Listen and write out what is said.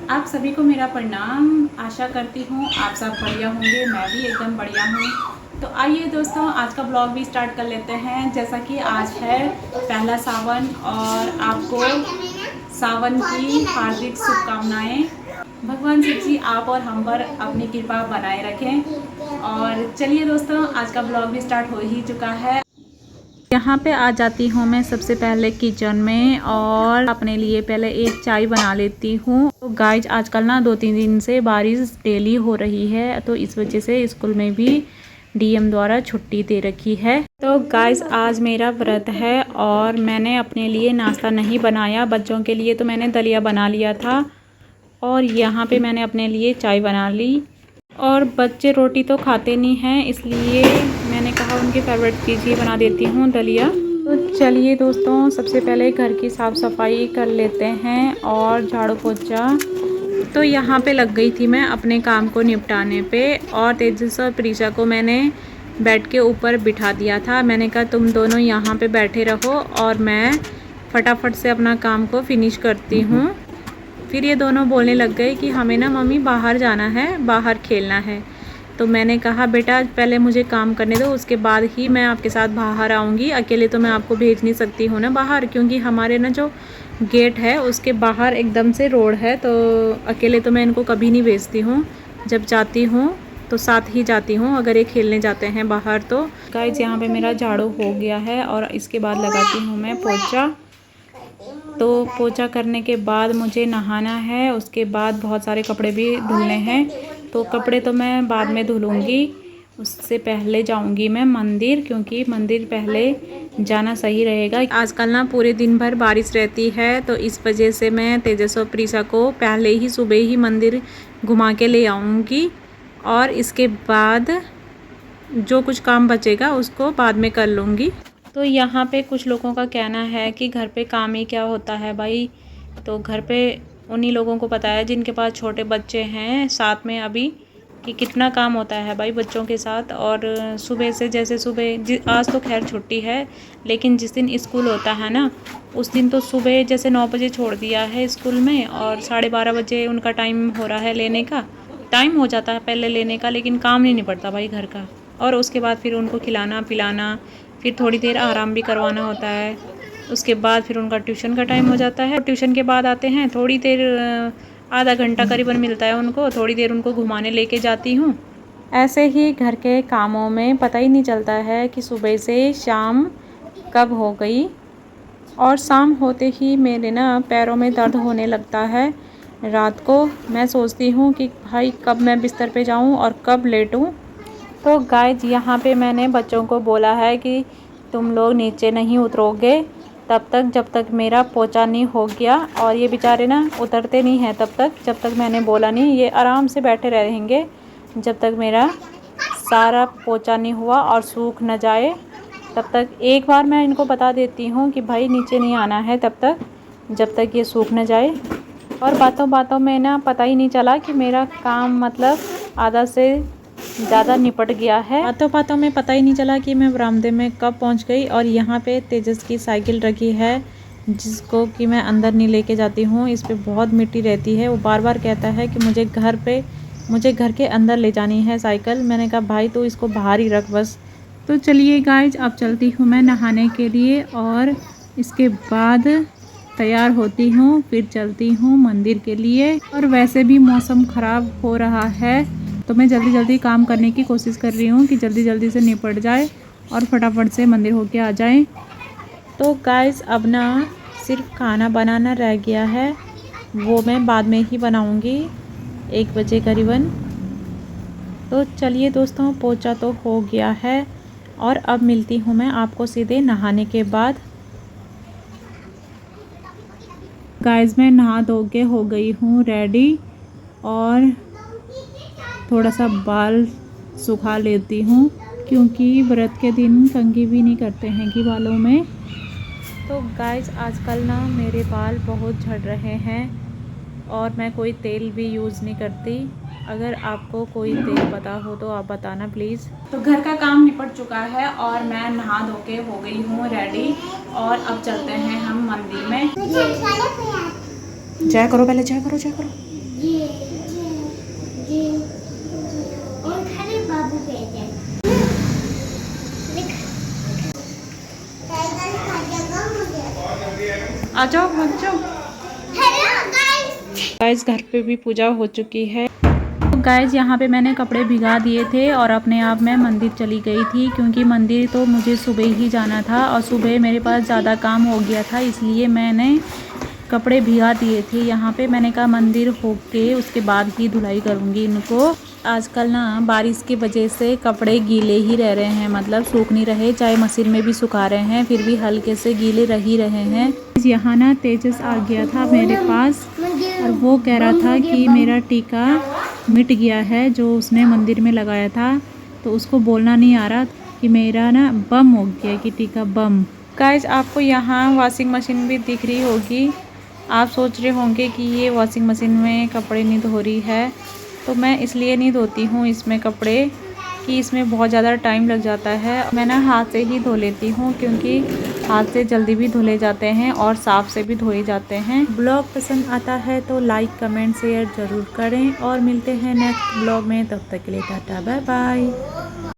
आप सभी को मेरा प्रणाम। आशा करती हूँ आप सब बढ़िया होंगे, मैं भी एकदम बढ़िया हूँ। तो आइए दोस्तों, आज का ब्लॉग भी स्टार्ट कर लेते हैं। जैसा कि आज है पहला सावन और आपको सावन की हार्दिक शुभकामनाएं। भगवान शिव जी आप और हम पर अपनी कृपा बनाए रखें। और चलिए दोस्तों, आज का ब्लॉग भी स्टार्ट हो ही चुका है। यहाँ पे आ जाती हूँ मैं सबसे पहले किचन में और अपने लिए पहले एक चाय बना लेती हूँ। तो गाइज आजकल ना 2-3 दिन से बारिश डेली हो रही है, तो इस वजह से स्कूल में भी डीएम द्वारा छुट्टी दे रखी है। तो गाइज आज मेरा व्रत है और मैंने अपने लिए नाश्ता नहीं बनाया। बच्चों के लिए तो मैंने दलिया बना लिया था और यहाँ पे मैंने अपने लिए चाय बना ली। और बच्चे रोटी तो खाते नहीं हैं, इसलिए मैंने कहा उनकी फेवरेट चीज़ ही बना देती हूँ, दलिया। तो चलिए दोस्तों, सबसे पहले घर की साफ़ सफाई कर लेते हैं और झाड़ू पोछा। तो यहाँ पे लग गई थी मैं अपने काम को निपटाने पे और तेजस और प्रीशा को मैंने बेड के ऊपर बिठा दिया था। मैंने कहा तुम दोनों यहाँ पे बैठे रहो और मैं फटाफट से अपना काम को फिनिश करती हूँ। फिर ये दोनों बोलने लग गए कि हमें ना मम्मी बाहर जाना है, बाहर खेलना है। तो मैंने कहा बेटा पहले मुझे काम करने दो, उसके बाद ही मैं आपके साथ बाहर आऊँगी। अकेले तो मैं आपको भेज नहीं सकती हूँ ना बाहर, क्योंकि हमारे ना जो गेट है उसके बाहर एकदम से रोड है, तो अकेले तो मैं इनको कभी नहीं भेजती हूँ। जब जाती हूँ तो साथ ही जाती हूँ, अगर ये खेलने जाते हैं बाहर तो। गाइस यहाँ पे मेरा झाड़ू हो गया है और इसके बाद लगाती हूँ मैं पोछा। तो पोछा करने के बाद मुझे नहाना है, उसके बाद बहुत सारे कपड़े भी धुलने हैं। तो कपड़े तो मैं बाद में धुलूँगी, उससे पहले जाऊँगी मैं मंदिर, क्योंकि मंदिर पहले जाना सही रहेगा। आजकल ना पूरे दिन भर बारिश रहती है, तो इस वजह से मैं तेजस और प्रीशा को पहले ही सुबह ही मंदिर घुमा के ले आऊँगी और इसके बाद जो कुछ काम बचेगा उसको बाद में कर लूँगी। तो यहाँ पे कुछ लोगों का कहना है कि घर पे काम ही क्या होता है भाई। तो घर पे उन्हीं लोगों को पता है जिनके पास छोटे बच्चे हैं साथ में अभी, कि कितना काम होता है भाई बच्चों के साथ। और सुबह से जैसे सुबह आज तो खैर छुट्टी है, लेकिन जिस दिन स्कूल होता है ना उस दिन तो सुबह जैसे 9 बजे छोड़ दिया है स्कूल में और 12:30 बजे उनका टाइम हो रहा है, लेने का टाइम हो जाता है पहले लेने का, लेकिन काम नहीं निपटता भाई घर का। और उसके बाद फिर उनको खिलाना पिलाना, फिर थोड़ी देर आराम भी करवाना होता है। उसके बाद फिर उनका ट्यूशन का टाइम हो जाता है। ट्यूशन के बाद आते हैं, थोड़ी देर आधा घंटा करीबन मिलता है उनको, थोड़ी देर उनको घुमाने लेके जाती हूँ। ऐसे ही घर के कामों में पता ही नहीं चलता है कि सुबह से शाम कब हो गई। और शाम होते ही मेरे ना पैरों में दर्द होने लगता है। रात को मैं सोचती हूँ कि भाई कब मैं बिस्तर पे जाऊँ और कब लेटूँ। तो गाइज यहाँ पे मैंने बच्चों को बोला है कि तुम लोग नीचे नहीं उतरोगे तब तक जब तक मेरा पोछा नहीं हो गया। और ये बेचारे ना उतरते नहीं हैं तब तक जब तक मैंने बोला नहीं। ये आराम से बैठे रहेंगे जब तक मेरा सारा पोछा नहीं हुआ और सूख न जाए तब तक। एक बार मैं इनको बता देती हूँ कि भाई नीचे नहीं आना है तब तक जब तक ये सूख न जाए। और बातों बातों में ना पता ही नहीं चला कि मेरा काम मतलब आधा से ज़्यादा निपट गया है। बातों बातों में पता ही नहीं चला कि मैं बरामदे में कब पहुंच गई। और यहाँ पे तेजस की साइकिल रखी है जिसको कि मैं अंदर नहीं लेके जाती हूँ। इस पे बहुत मिट्टी रहती है। वो बार बार कहता है कि मुझे घर के अंदर ले जानी है साइकिल। मैंने कहा भाई तो इसको बाहर ही रख बस। तो चलिए गाइज अब चलती हूँ मैं नहाने के लिए और इसके बाद तैयार होती हूँ, फिर चलती हूँ मंदिर के लिए। और वैसे भी मौसम ख़राब हो रहा है तो मैं जल्दी जल्दी काम करने की कोशिश कर रही हूँ कि जल्दी जल्दी से निपट जाए और फटाफट से मंदिर होके आ जाए। तो गाइस अब ना सिर्फ खाना बनाना रह गया है, वो मैं बाद में ही बनाऊँगी 1 बजे करीबन। तो चलिए दोस्तों, पोछा तो हो गया है और अब मिलती हूँ मैं आपको सीधे नहाने के बाद। गाइस मैं नहा धो के हो गई हूँ रेडी और थोड़ा सा बाल सुखा लेती हूँ, क्योंकि व्रत के दिन कंघी भी नहीं करते हैं कि बालों में। तो गाइस आजकल ना मेरे बाल बहुत झड़ रहे हैं और मैं कोई तेल भी यूज़ नहीं करती। अगर आपको कोई तेल पता हो तो आप बताना प्लीज़। तो घर का काम निपट चुका है और मैं नहा धो के हो गई हूँ रेडी और अब चलते हैं हम मंदिर में। जय करो, पहले जय करो, जय करो। आ जाओ बच्चों। गाइस घर पे भी पूजा हो चुकी है। तो गाइस यहाँ पे मैंने कपड़े भिगा दिए थे और अपने आप मैं मंदिर चली गई थी, क्योंकि मंदिर तो मुझे सुबह ही जाना था और सुबह मेरे पास ज़्यादा काम हो गया था, इसलिए मैंने कपड़े भिगा दिए थे। यहाँ पे मैंने कहा मंदिर होके उसके बाद ही धुलाई करूँगी इनको। आजकल ना बारिश की वजह से कपड़े गीले ही रह रहे हैं, मतलब सूख नहीं रहे, चाहे मशीन में भी सुखा रहे हैं फिर भी हल्के से गीले रह ही रहे हैं। यहाँ ना तेजस आ गया था मेरे पास और वो कह रहा था कि मेरा टीका मिट गया है जो उसने मंदिर में लगाया था, तो उसको बोलना नहीं आ रहा कि मेरा ना बम हो गया, कि टीका बम। गाइस आपको यहाँ वॉशिंग मशीन भी दिख रही होगी। आप सोच रहे होंगे कि ये वॉशिंग मशीन में कपड़े नहीं धो रही है, तो मैं इसलिए नहीं धोती हूँ इसमें कपड़े कि इसमें बहुत ज़्यादा टाइम लग जाता है। मैं ना हाथ से ही धो लेती हूँ, क्योंकि हाथ से जल्दी भी धुले जाते हैं और साफ़ से भी धोए जाते हैं। ब्लॉग पसंद आता है तो लाइक कमेंट शेयर ज़रूर करें और मिलते हैं नेक्स्ट ब्लॉग में। तब तक के लिए टाटा बाय बाय।